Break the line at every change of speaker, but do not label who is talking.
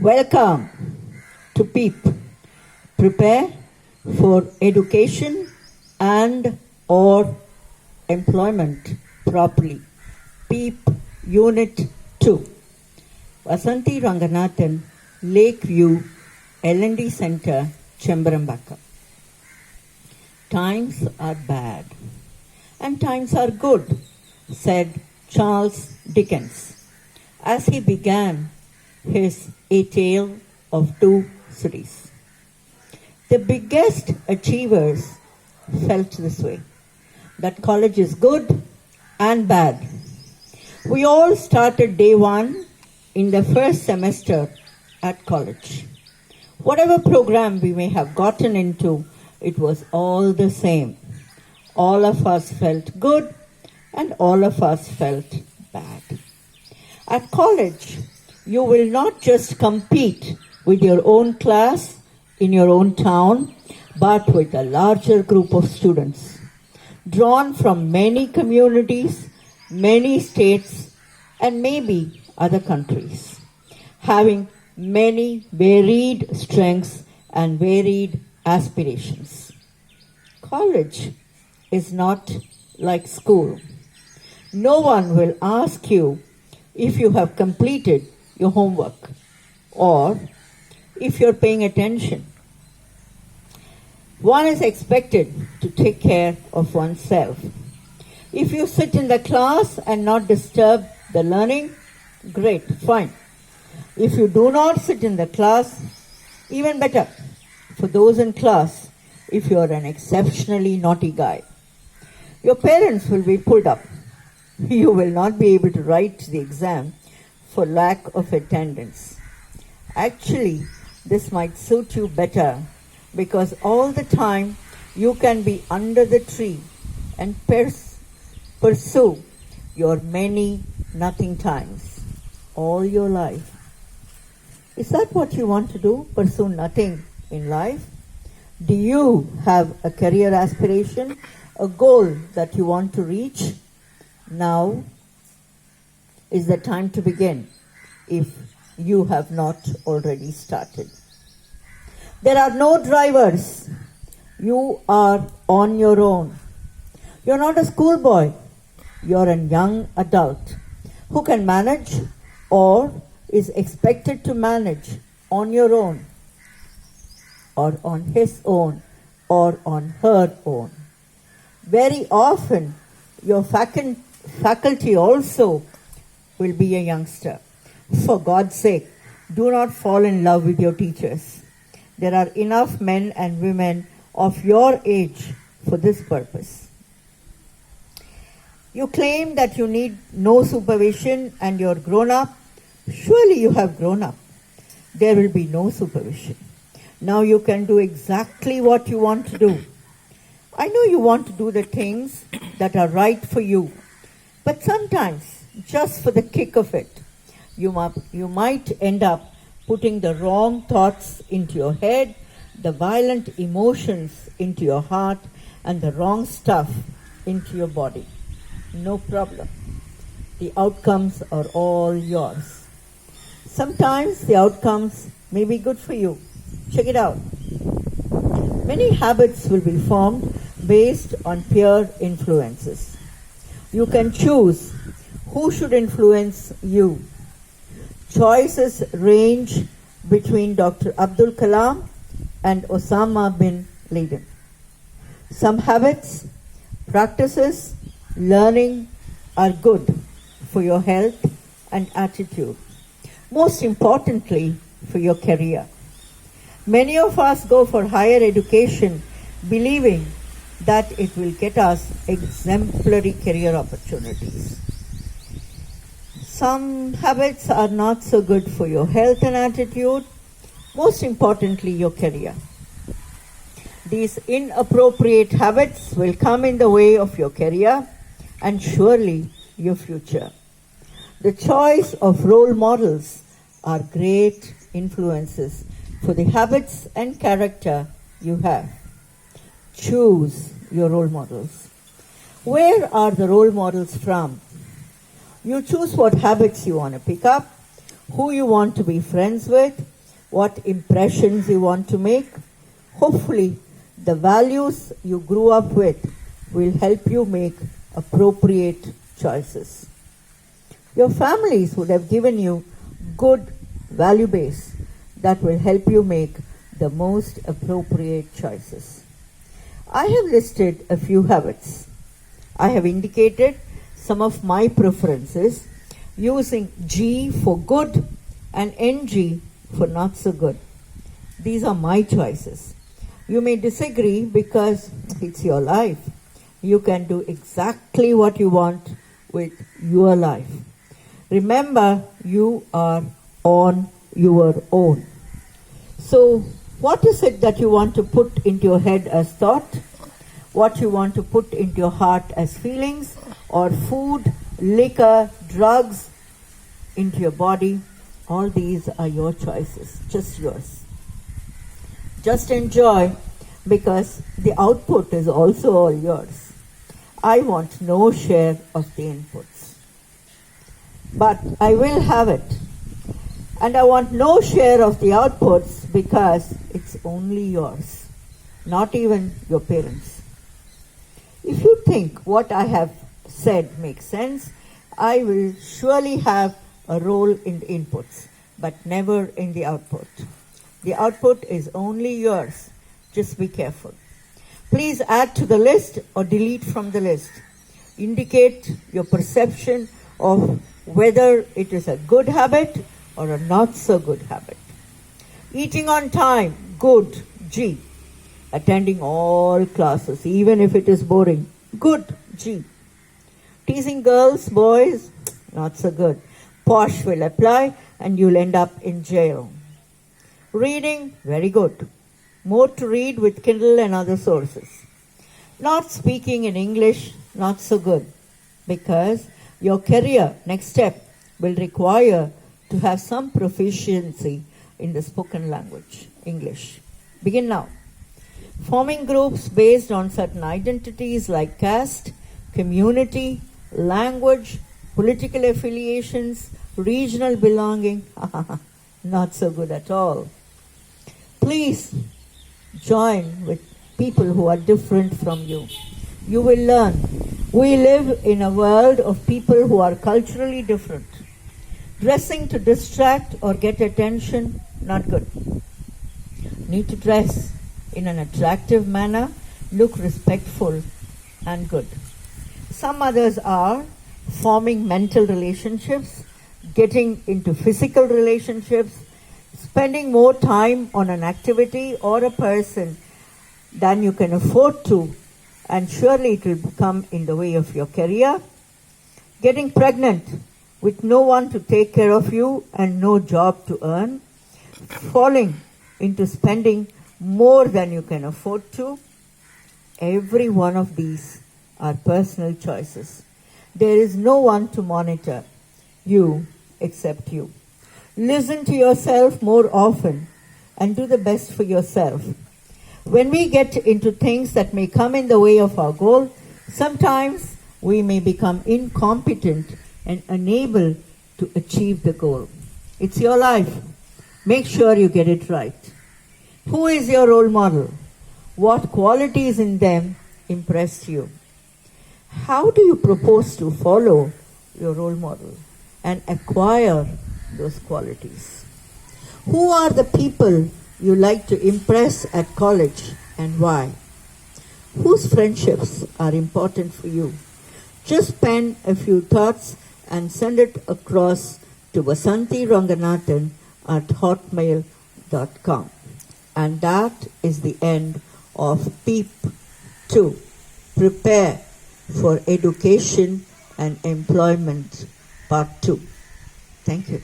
Welcome to PEEP. Prepare for education and or employment properly. PEEP Unit 2. Vasanthi Ranganathan, Lakeview, L&D Center, Chembarambaka. Times are bad and times are good, said Charles Dickens, as he began his A Tale of Two Cities. The biggest achievers felt this way, that college is good and bad. We all started day one in the first semester at college. Whatever program we may have gotten into, it was all the same. All of us felt good and all of us felt bad. At college, you will not just compete with your own class in your own town, but with a larger group of students, drawn from many communities, many states, and maybe other countries, having many varied strengths and varied aspirations. College is not like school. No one will ask you if you have completed your homework or if you're paying attention. One is expected to take care of oneself. If you sit in the class and not disturb the learning, great, fine. If you do not sit in the class, even better. For those in class, if you are an exceptionally naughty guy, your parents will be pulled up. You will not be able to write the exam for lack of attendance. Actually, this might suit you better because all the time you can be under the tree and pursue your many nothing times all your life. Is that what you want to do? Pursue nothing in life? Do you have a career aspiration, a goal that you want to reach? Now is the time to begin if you have not already started. There are no drivers. You are on your own. You're not a schoolboy. You're a young adult who can manage or is expected to manage on your own or on his own or on her own. Very often, your faculty also will be a youngster. For God's sake, do not fall in love with your teachers. There are enough men and women of your age for this purpose. You claim that you need no supervision and you're grown up. Surely you have grown up. There will be no supervision. Now you can do exactly what you want to do. I know you want to do the things that are right for you, but sometimes, just for the kick of it, you might end up putting the wrong thoughts into your head, the violent emotions into your heart, and the wrong stuff into your body. No problem. The outcomes are all yours. Sometimes the outcomes may be good for you. Check it out. Many habits will be formed based on peer influences. You can choose who should influence you. Choices range between Dr. Abdul Kalam and Osama bin Laden. Some habits, practices, learning are good for your health and attitude. Most importantly, for your career. Many of us go for higher education believing that it will get us exemplary career opportunities. Some habits are not so good for your health and attitude, most importantly, your career. These inappropriate habits will come in the way of your career and surely your future. The choice of role models are great influences for the habits and character you have. Choose your role models. Where are the role models from? You choose what habits you want to pick up, who you want to be friends with, what impressions you want to make. Hopefully, the values you grew up with will help you make appropriate choices. Your families would have given you good value base that will help you make the most appropriate choices. I have listed a few habits. I have indicated some of my preferences using G for good and NG for not so good. These are my choices. You may disagree because it's your life. You can do exactly what you want with your life. Remember, you are on your own. So, what is it that you want to put into your head as thought? What you want to put into your heart as feelings? Or food, liquor, drugs into your body? All these are your choices, just yours. Just enjoy, because the output is also all yours. I want no share of the inputs. But I will have it. And I want no share of the outputs because it's only yours, not even your parents. If you think what I have said makes sense, I will surely have a role in the inputs, but never in the output. The output is only yours. Just be careful. Please add to the list or delete from the list. Indicate your perception of whether it is a good habit or a not so good habit. Eating on time, good, G. Attending all classes, even if it is boring, good, G. Teasing girls, boys, not so good. Posh will apply and you'll end up in jail. Reading, very good. More to read with Kindle and other sources. Not speaking in English, not so good, because your career, next step, will require to have some proficiency in the spoken language, English. Begin now. Forming groups based on certain identities like caste, community, language, political affiliations, regional belonging, not so good at all. Please join with people who are different from you. You will learn. We live in a world of people who are culturally different. Dressing to distract or get attention, not good. Need to dress in an attractive manner, look respectful and good. Some others are forming mental relationships, getting into physical relationships, spending more time on an activity or a person than you can afford to, and surely it will come in the way of your career. Getting pregnant with no one to take care of you and no job to earn. Falling into spending more than you can afford to. Every one of these are personal choices. There is no one to monitor you except you. Listen to yourself more often and do the best for yourself. When we get into things that may come in the way of our goal, sometimes we may become incompetent and unable to achieve the goal. It's your life. Make sure you get it right. Who is your role model? What qualities in them impressed you? How do you propose to follow your role model and acquire those qualities? Who are the people you like to impress at college and why? Whose friendships are important for you? Just pen a few thoughts and send it across to vasantiranganathan@hotmail.com. And that is the end of PEEP 2. Prepare for Education and Employment Part 2. Thank you.